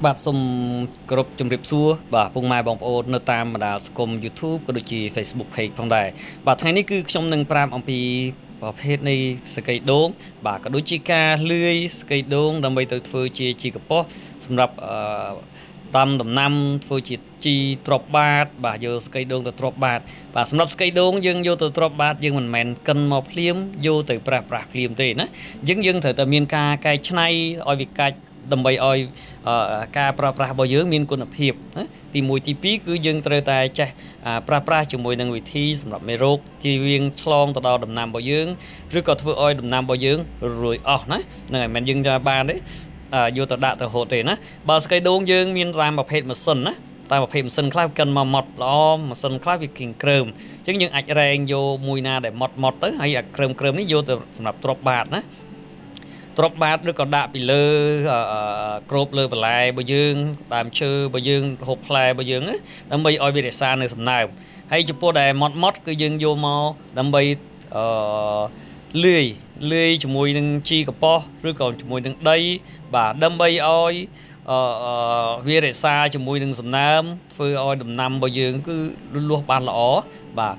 បាទសូមគោរពជំរាបសួរបាទពុកម៉ែបងប្អូននៅតាមបណ្ដាសង្គម YouTube ក៏ដូចជា Facebook Page ផងដែរបាទថ្ងៃនេះគឺខ្ញុំនឹងប្រាប់អំពីប្រភេទនៃសកៃដូងបាទក៏ដូចជាការលាយសកៃដូងដើម្បីទៅធ្វើជាកប៉ុសសម្រាប់ដាំដំណាំធ្វើជាជីទ្របបាតបាទយកសកៃដូងទៅទ្របបាតបាទសម្រាប់សកៃដូងយើងយកទៅទ្របបាតយើងមិនមែនកិនមកភ្លាមយកទៅប្រាស់ភ្លាមទេណាយើងត្រូវតែមានការកែច្នៃឲ្យវាកាច់ដើម្បីឲ្យការប្រើប្រាស់របស់យើងមានគុណភាពណាទី1ទី2គឺយើងត្រូវតែចេះប្រើប្រាស់ជាមួយនឹងវិធីសម្រាប់មេរោគជៀសវាងឆ្លងទៅដល់ដំណាំរបស់យើងឬក៏ធ្វើឲ្យដំណាំរបស់យើងរួយអស់ណាហ្នឹងហើយមិនយើងจะបានទេយកទៅដាក់ទៅហូតទេណាបើស្កៃដូងយើងមានតាមប្រភេទម៉ាស៊ីនណាតាមប្រភេទម៉ាស៊ីនខ្លះកិនមកម៉ត់ល្អម៉ាស៊ីនខ្លះវាគៀងក្រើមអញ្ចឹងយើងអាចរែងយកមួយណាដែលម៉ត់ទៅហើយអាក្រើមនេះយកទៅសម្រាប់ទ្របបាតណាទ្របបាតឬក៏ដាក់ពីលើគ្របលើបន្លែរបស់យើងដើមឈើរបស់យើងហូបផ្លែរបស់យើងដើម្បីឲ្យវារក្សានៅសំណើមហើយចំពោះដែលម៉ត់គឺយើងយកមកដើម្បីលាយជាមួយនឹងជីកប៉ុសឬក៏ជាមួយនឹងដីបាទដើម្បីឲ្យវារក្សាជាមួយនឹងសំណើមធ្វើឲ្យដំណាំរបស់យើងគឺលូតលាស់បានល្អបាទ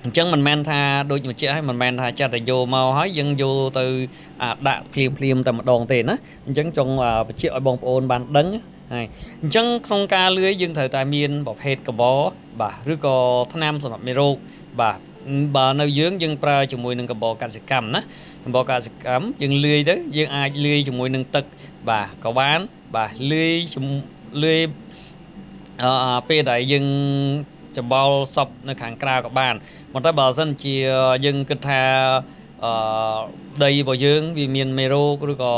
អញ្ចឹងមិនមែនថាដូចបញ្ជាក់ឲ្យមិនមែនថាចាត់តែយកមកហើយយើងយកទៅដាក់ភ្លាមតែម្ដងទេណាអញ្ចឹងចង់បញ្ជាក់ឲ្យបងប្អូនបានដឹងហើយអញ្ចឹងក្នុងការលាយយើងត្រូវតែមានប្រភេទកបបាទឬក៏ថ្នាំសម្រាប់មេរោគបាទបើនៅយើងប្រើជាមួយនឹងកបកសិកម្មណាកបកសិកម្មយើងលាយទៅយើងអាចលាយជាមួយនឹងទឹកបាទក៏បានបាទលាយពេលដែលយើងច្បល់សពនៅខាងក្រៅក៏បានប៉ុន្តែបើសិនជាយើងគិតថាដីរបស់យើងវាមានមេរោគឬក៏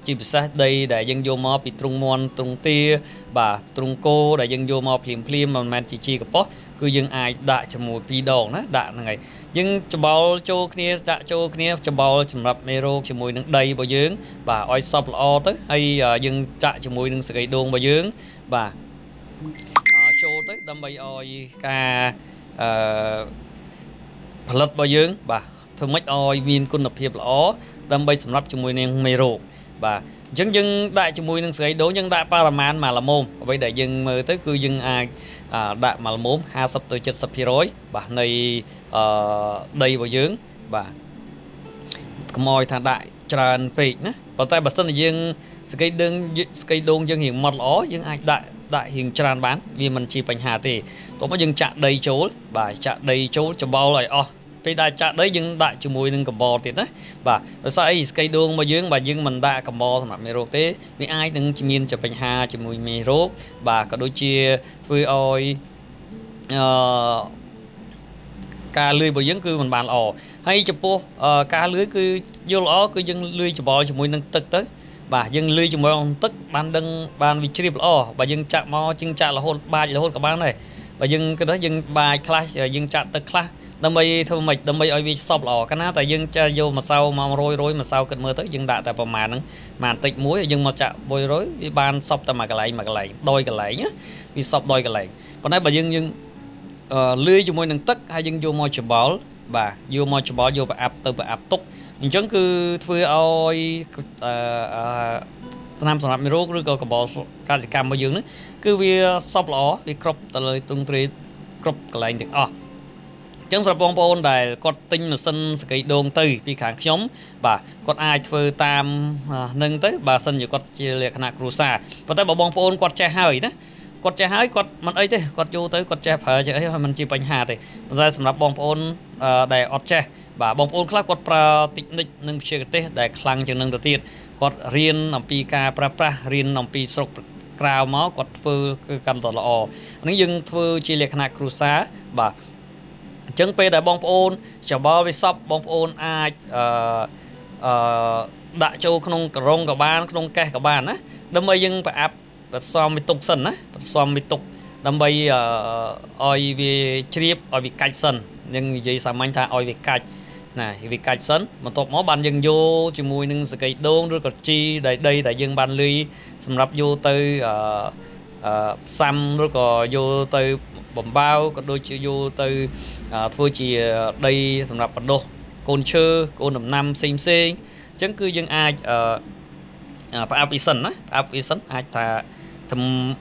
ជាពិសេសដីដែលយើងយកមកពីទ្រុងមន់ទ្រុងទាបាទទ្រុងគោដែលយើងយកមកភ្លាមមិនមែនជាកប៉ុសគឺយើងអាចដាក់ជាមួយ2ដងណាដាក់ហ្នឹងហើយយើងច្បល់ចូលគ្នាដាក់ចូលគ្នាច្បល់សម្រាប់មេរោគជាមួយនឹងដីរបស់យើងបាទឲ្យសពល្អទៅហើយយើងចាក់ជាមួយនឹងសកៃដូងរបស់យើងបាទចូលទៅដើម្បីឲ្យការផលិតរបស់យើងបាទធ្វើម៉េចឲ្យមានគុណភាពល្អដើម្បីសម្រាប់ជាមួយនឹងមេរោគបាទអញ្ចឹងយើងដាក់ជាមួយនឹងស្រីដូងយើងដាក់បរិមាណមួយល្មមអ្វីដែលយើងមើលទៅគឺយើងអាចដាក់មួយល្មម50ទៅ70%បាទនៃដីរបស់យើងបាទកុំឲ្យថាដាក់ច្រើនពេកណាប៉ុន្តែបើសិនជាយើងស្កៃដូងយើងរៀងម៉ត់ល្អយើងអាចដាក់រៀងច្រើនបានវាមិនជាបញ្ហាទេតោះមកយើងចាក់ដីចូលបាទចាក់ដីចូលច្បល់ឲ្យអស់ពេលដែលចាក់ដីយើងដាក់ជាមួយនឹងកំបោរទៀតណាបាទដោយសារអីស្កៃដូងរបស់យើងបាទយើងមិនដាក់កំបោរសម្រាប់មេរោគទេវាអាចនឹងមានបញ្ហាជាមួយមេរោគបាទក៏ដូចជាធ្វើឲ្យការលឿយរបស់យើងគឺមិនបានល្អហើយចំពោះការលឿយគឺយល់ល្អគឺយើងលឿយច្បល់ជាមួយនឹងទឹកទៅបាទយើងលឿយជាមួយនឹងទឹកបានវាជ្រាបល្អបើយើងចាក់មករហូតបាចរហូតក៏បានដែរបើយើងគិតថាយើងបាចខ្លះយើងចាក់ទឹកខ្លះដើម្បីធ្វើម៉េចដើម្បីឲ្យវាសប់ល្អកាលណាតែយើងចាយកម្សៅមករយម្សៅគិតមើលទៅយើងដាក់តែប្រមាណហ្នឹងបានតិចមួយយើងមកចាក់100វាបានសប់តែមួយកន្លែងដោយកន្លែងវាសប់ដោយកន្លែងប៉ុន្តែបើយើងលាយជាមួយនឹងទឹកហើយយើងយកមកច្បល់បាទយកមកច្បល់យកប្រអាប់ទុកអញ្ចឹងគឺធ្វើឲ្យថ្នាំសម្រាប់មេរោគឬក៏កបោកសិកម្មរបស់យើងហ្នឹងគឺវាសប់ល្អវាគ្រប់ទៅលើទ្រង់ទ្រាយគ្រប់កន្លែងទាំងអស់អញ្ចឹងសម្រាប់បងប្អូនដែលគាត់ទិញម៉ាស៊ីនសកៃដូងទៅពីខាងខ្ញុំបាទគាត់អាចធ្វើតាមនឹងទៅបើសិនជាគាត់ជាលក្ខណៈគ្រួសារប៉ុន្តែបើបងប្អូនគាត់ចេះហើយណាគាត់ចេះហើយគាត់មិនអីទេគាត់យកទៅគាត់ចេះប្រើចេះអីហើយមិនជាបញ្ហាទេប៉ុន្តែសម្រាប់បងប្អូនដែលអត់ចេះបាទបងប្អូនខ្លះគាត់ប្រើតិចនិចនឹងវិទ្យាទេសដែលខ្លាំងជាងនឹងទៅទៀតគាត់រៀនអំពីការប្រើប្រាស់រៀនអំពីស្រុកក្រៅមកគាត់ធ្វើគឺកាន់តែល្អនេះយើងធ្វើជាលក្ខណៈគ្រួសារបាទអញ្ចឹងពេលដែលបងប្អូនច្បល់វាសពបងប្អូនអាចដាក់ចូលក្នុងក្រងក៏បានក្នុងកេះក៏បានណាដើម្បីយើងប្រអាប់បន្សំវាទុកសិនណាបន្សំវាទុកដើម្បីឲ្យវាជ្រាបឲ្យវាកាច់សិនយើងនិយាយសាមញ្ញថាឲ្យវាកាច់ណាវាកាច់សិនបន្ទាប់មកបានយើងយកជាមួយនឹងសកៃដូងឬក៏ជីដីដែលយើងបានលុយសម្រាប់យកទៅផ្សំឬក៏យកទៅបំបៅក៏ដូចជាយកទៅធ្វើជាដីសម្រាប់បណ្ដុះកូនឈើកូនដំណាំផ្សេងអញ្ចឹងគឺយើងអាចប្រអាប់វាសិនណាប្រអាប់វាសិនអាចថា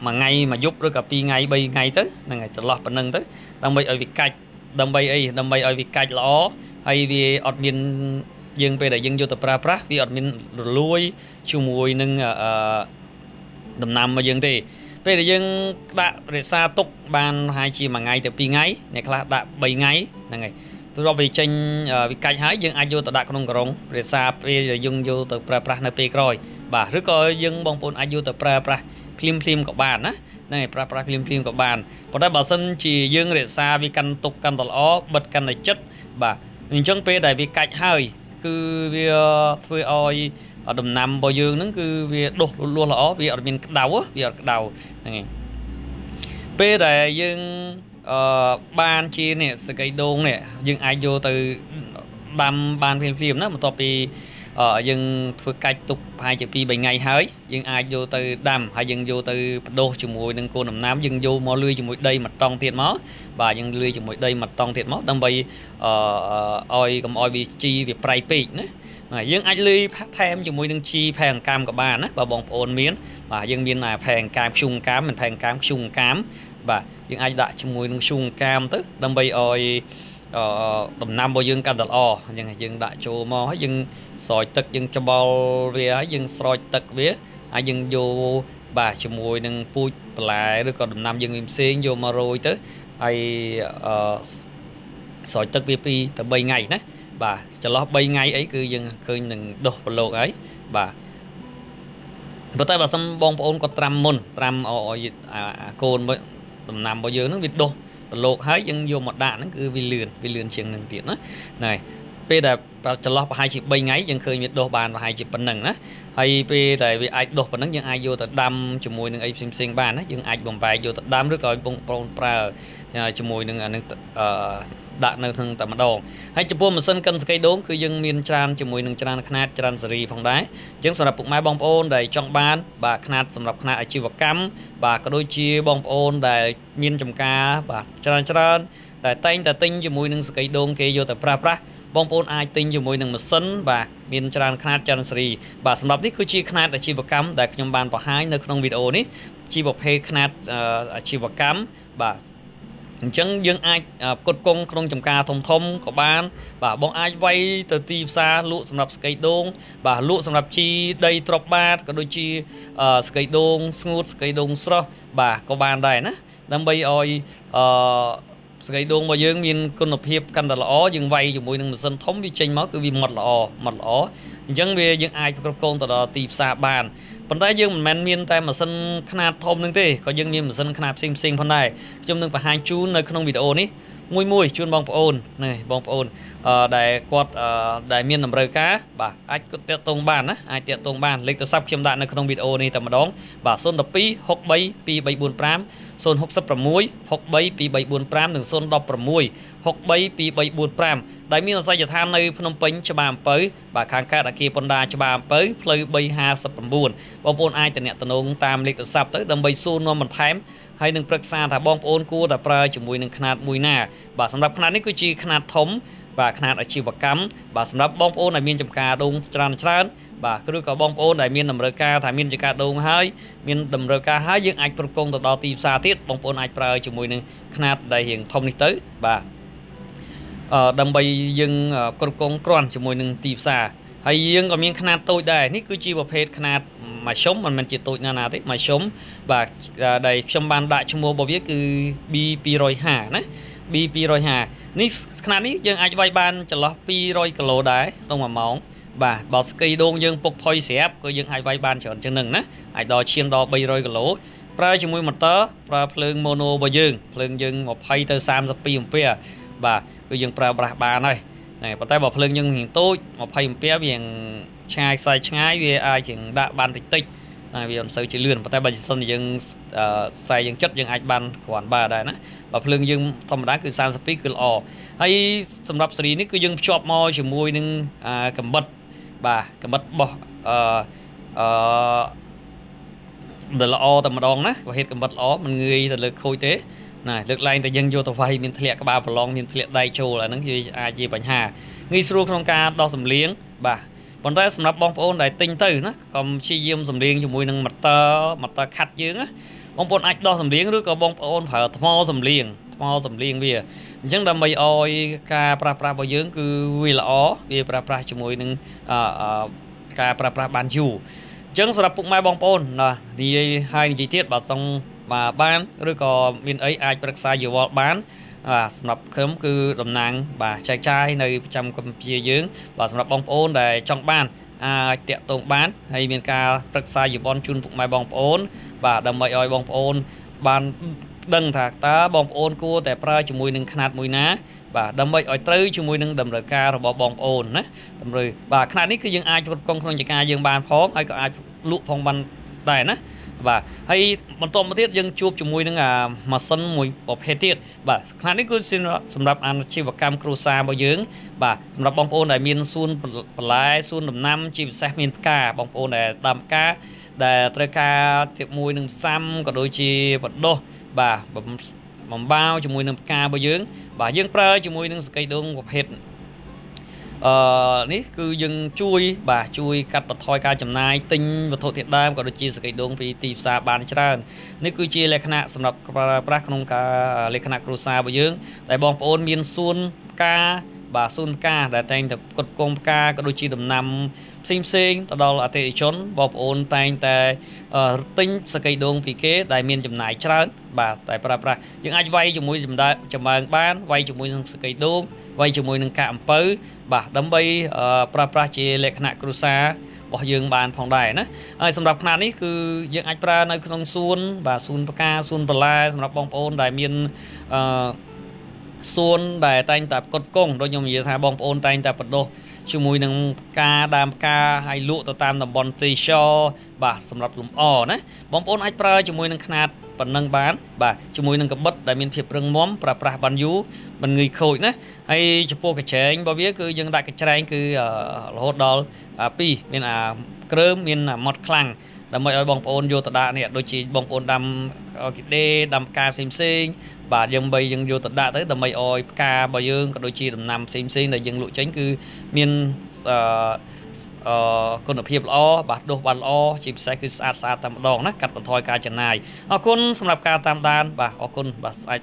một ngày mà giúp rồi cả pi ngày 3 ngày tới là ngày chật lọt phần nâng tới đâm bay ở việc cạch đâm bay ở việc cạch ló hay vì admin dương về để dương vô tập pra vì admin lui chung mùi nâng đầm nằm mà dương thì về để dương đã để xa tục ban 2 chi mà ngày từ pi ngày này là đã 7 ngày là ngày tôi nói về tranh vì cạch hái dương ai vô tập đã không có để xa về dương vô tập pra nơi pi rồi bà rất coi dương bong pôn ai vô tập pra phim của bạn á này pra phim của bạn còn đây bảo sân chỉ dương để xa vì căn tục căn tỏ ó bật căn này chất bà mình chẳng về đại vì cạch hơi cứ vì thuê oi ở đầm nằm bao dương nó cứ vì đột luôn là ó vì ở bên đầu á vì ở đầu này về đại dương ban chi này sự cây đôn này dương ai vô từ đam ban phim đó một topic dân thôi cách tục 2 pi 7 ngày hơi dân ai vô từ đầm hay dân vô từ đô chừng mùi nâng cô nằm nám dân vô mò lươi chừng mùi đây mặt tròn thiệt máu và dân lươi chừng mùi đây mặt tròn thiệt máu đâm bay oi cầm oi bị chi việc pray pị nữa dân ai lươi phát thêm chừng mùi nâng chi phèn cam của bạn á và bong ôn miến và dân miến là phèn cam sung cám mình phèn cam sung cám và dân ai đại chừng mùi nâng sung cam tức đâm bay oi tầm năm bao dương can tật o nhưng dương đại châu mò dương sỏi tật dương cho bao về dương sỏi tật vía dương vô bà cho mùi nâng pui lại rồi còn tầm năm dương im xuyên vô mà rồi tới hay sỏi tật vía pi từ 7 ngày đấy bà cho nó 7 ngày ấy cứ dương khơi nâng đổ lộ ấy bà bữa tay bà xăm bong ôn có trăm môn trăm côn tầm năm bao dương nó biết đổ lộ hái dân vô một đạn nó cứ vì lườn chuyện nâng tiền đó này bây giờ cho lo 2 triệu 7 ngày dân khơi miệt đô bàn và 2 triệu phần nâng á hay bây giờ vì ai đô phần nâng dân ai vô tận đâm cho mùi nâng ấy xem bàn á dân ai bằng bài vô tận đâm rất coi bông pra cho mùi nâng đạn nâng thân tầm đầu hay cho buôn một sân cân cây đốn cứ dân miền tràn cho mùi nâng tràn khát tràn sari phong đá chứng sản bụng máy bong ôn đầy trong ban và khát sản lập khát chi vật cắm và có đôi chia bong ôn đầy miền trồng cá và tràn để tay tinh cho mùi nâng cây đốn kê vô tận pra bong ôn ai tinh cho mùi nâng một sân và miền tràn khát tràn sari và sản lập cứ chia khát chi vật cắm để trong ban vào 2 nơi trong video này chi vật hay khát chi vật cắm và chẳng dương ai cột công trong trầm ca thông của ban và bọn ai vay từ tì xa lụa sầm lập cây đôn và lụa sầm lập chi đây trọc ba có đôi chi cây đôn smooth cây đôn sro và có ban đây nè đâm bay oi cây đôn mà dương miền con nộp hiệp căn là ó dương vay dùng mùi nâng sân thống vi tranh máu cứ vì mặt lỏ chẳng về dương ai cột công từ đó tì xa bàn phần tay dương mình miền tay mà sân khăn thôm nâng tê có dương miền mà sân khăn xinh phần này trong nâng phải 2 chú nơi trong video ní mùi chuôn bong ôn này bong ôn đại quạt đại miền nằm rơi cá bà ai có tiệt tông bàn á ai tiệt tông bàn lịch từ sắp khiêm đạn nơi trong video này tầm đón bà xôn đập pi hốc bay pi 745 xôn hốc sắp muối hốc bay pi 745 đừng xôn đọc muối hốc bay pi 745 đại miền là say tham nơi Phnom Penh cho bà tới và kháng cá đã kia Ponda cho bà tới plei bay 29bong ôn ai từ nẹt từ nông tam lịch từ sắp tới đâm bay xôn nó mình thém hay nângประสาทบองโอนกูแต่ปลายจมูกหนึ่งขนาดมวยหน้าบาสำหรับขนาดนี้คือจีขนาดถมบาขนาดอาชีวกรรมบาสำหรับบองโอนในมีนจำการดงจรันชานบาคือกับบองโอนในมีนดำเนินการถ่ายมีนจำการดงให้มีนดำเนินการให้ยังไอประกงต่อดอตีสาธิตบองโอนไอปลายจมูกหนึ่งขนาดได้เห็นถมนี้tớiบาดำไปยังประกงกรอนจมูกหนึ่งตีสาhayยังก็มีขนาดตัวได้นี่คือจีประเภทขนาดmà sống mình chỉ tụi nào đấy mà sống và đây trong ban đại trong mùa bảo viết cứ BP rồi hà nè BP rồi hà ní khả ní dân ai bay ban cho nó pi rồi kilo đấy đông mà mỏng và bảo cây đôn dân phục phơi xếp có dân ai bay ban chọn chân nừng nè ai đòi chiên đo bay rồi kilo ra cho mùi một tớ ra phơi mono bao dân một phay từ sam ra pi một pia và cứ dân pra ba này này bắt tay bảo phơi dân hiện tôi một phay một pia biển chai sai trái về ai chừng đã ban tích vì làm sao chỉ lươn và tay bây giờ dân sai dân chất dân ai ban khoản bà đây nè và phơi dân thông đá cứ sam speak cứ lò hay sầm đập sỉ ní cứ dân chop môi chỉ môi nưng cầm bật bà cầm bật bỏ để lò tầm đòn nè và hết cầm bật lò mình người thật lực khôi tế này lực lại từ dân vô tàu vay miền thiệt các bà lòng miền thiệt đầy trâu là nó gì ai gì bệnh hà nghi sưu không ca đo sầm liếng bà ប៉ុន្តែសម្រាប់បងប្អូនដែលទិញទៅណាកុំព្យាយាមសម្លៀងជាមួយនឹងម៉ូទ័រខាត់យើងណាបងប្អូនអាចដោះសម្លៀងឬក៏បងប្អូនប្រើថ្មសម្លៀងវាអញ្ចឹងដើម្បីឲ្យការប្រើប្រាស់របស់យើងគឺវាល្អវាប្រើប្រាស់ជាមួយនឹងការប្រើប្រាស់បានយូរអញ្ចឹងសម្រាប់ពុកម៉ែបងប្អូនណានិយាយទៀតបើចង់បានឬក៏មានអីអាចប្រឹក្សាយោបល់បានសម្រាប់ខ្ញុំគឺតំណាងចែកចាយនៅប្រចាំកម្ពុជាយើងបាទសម្រាប់បងប្អូនដែលចង់បានអាចតាក់ទងបានហើយមានការប្រឹក្សាយោបល់ជូនពុកម៉ែបងប្អូនបាទដើម្បីឲ្យបងប្អូនបានដឹងថាតើបងប្អូនគួរតែប្រើជាមួយនឹងຂະຫນាតមួយណាបាទដើម្បីឲ្យត្រូវជាមួយនឹងតម្រូវការរបស់បងប្អូនណាតម្រូវបាទຂະຫນាតនេះគឺយើងអាចគ្រប់គ្រងក្នុងចការយើងបានផងហើយក៏អាចលក់ផងបានដែរណាបាទហើយបន្តមកទៀតយើងជួបជាមួយនឹងម៉ាស៊ីនមួយប្រភេទទៀតបាទຂະຫນាតនេះគឺសម្រាប់អាជីវកម្មគ្រួសាររបស់យើងបាទសម្រាប់បងប្អូនដែលមានសួនបន្លែសួនដំណាំជាពិសេសមានផ្កាបងប្អូនដែលដាំផ្កាដែលត្រូវការទៀតមួយនឹងផ្សាំក៏ដូចជាបដោះបាទបំបាវជាមួយនឹងផ្ការបស់យើងបាទយើងប្រើជាមួយនឹងសកៃដូងប្រភេទនេះគឺយើងជួយកាត់បន្ថយការចំណាយទិញវត្ថុធាតុដើមក៏ដូចជាសកៃដូងពីទីផ្សារបានច្រើននេះគឺជាលក្ខណៈសម្រាប់ប្រាស់ក្នុងការលក្ខណៈគ្រួសាររបស់យើងដែលបងប្អូនមានសួនផ្កាសួនផ្កាដែលតែងតែផ្គត់ផ្គង់ផ្កាក៏ដូចជាដំណាំផ្សេងទៅដល់អតិថិជនបងប្អូនតែងតែទិញសកៃដូងពីគេដែលមានចំណាយច្រើនបាទតែប្រើប្រាស់យើងអាចវាយជាមួយចំបើងបានវាយជាមួយនឹងសកៃដូងវាយជាមួយនឹងកាកអំពៅបាទដើម្បីប្រើប្រាស់ជាលក្ខណៈគ្រួសាររបស់យើងបានផងដែរណាហើយសម្រាប់ຂະຫນាតនេះគឺយើងអាចប្រើនៅក្នុងសួនសួនផ្កាសួនបន្លែសម្រាប់បងប្អូនដែលមានសួនដែលតែងតែផ្គត់ផ្គង់ដូចខ្ញុំនិយាយថាបងប្អូនតែងតែបដោះជាមួយនឹងការដើមផ្កាហើយលក់ទៅតាមតំបន់ទីខ្យល់បាទសម្រាប់លំអណាបងប្អូនអាចប្រើជាមួយនឹងຂະຫນាតប៉ុណ្ណឹងបានបាទជាមួយនឹងកបិតដែលមានភាពរឹងមាំប្រើប្រាស់បានយូរមិនងាយខូចណាហើយចំពោះកញ្ច្រែងរបស់វាគឺយើងដាក់កញ្ច្រែងគឺរហូតដល់2មានគ្រើមមានម៉ត់ខ្លាំងដើម្បីឲ្យបងប្អូនយកទៅដាក់នេះដូចជាបងប្អូនដាំអគីដេដាំផ្កាផ្សេងបាទយើងយកទៅដាក់ទៅដើម្បីឲ្យផ្ការបស់យើងក៏ដូចជាដំណាំផ្សេងដែលយើងលក់ចេញគឺមានគុណភាពល្អបាទដុះបានល្អជាពិសេសគឺស្អាតតែម្ដងណាកាត់បន្ថយការចំណាយអរគុណសម្រាប់ការតាមដានបាទអរគុណបាទអាច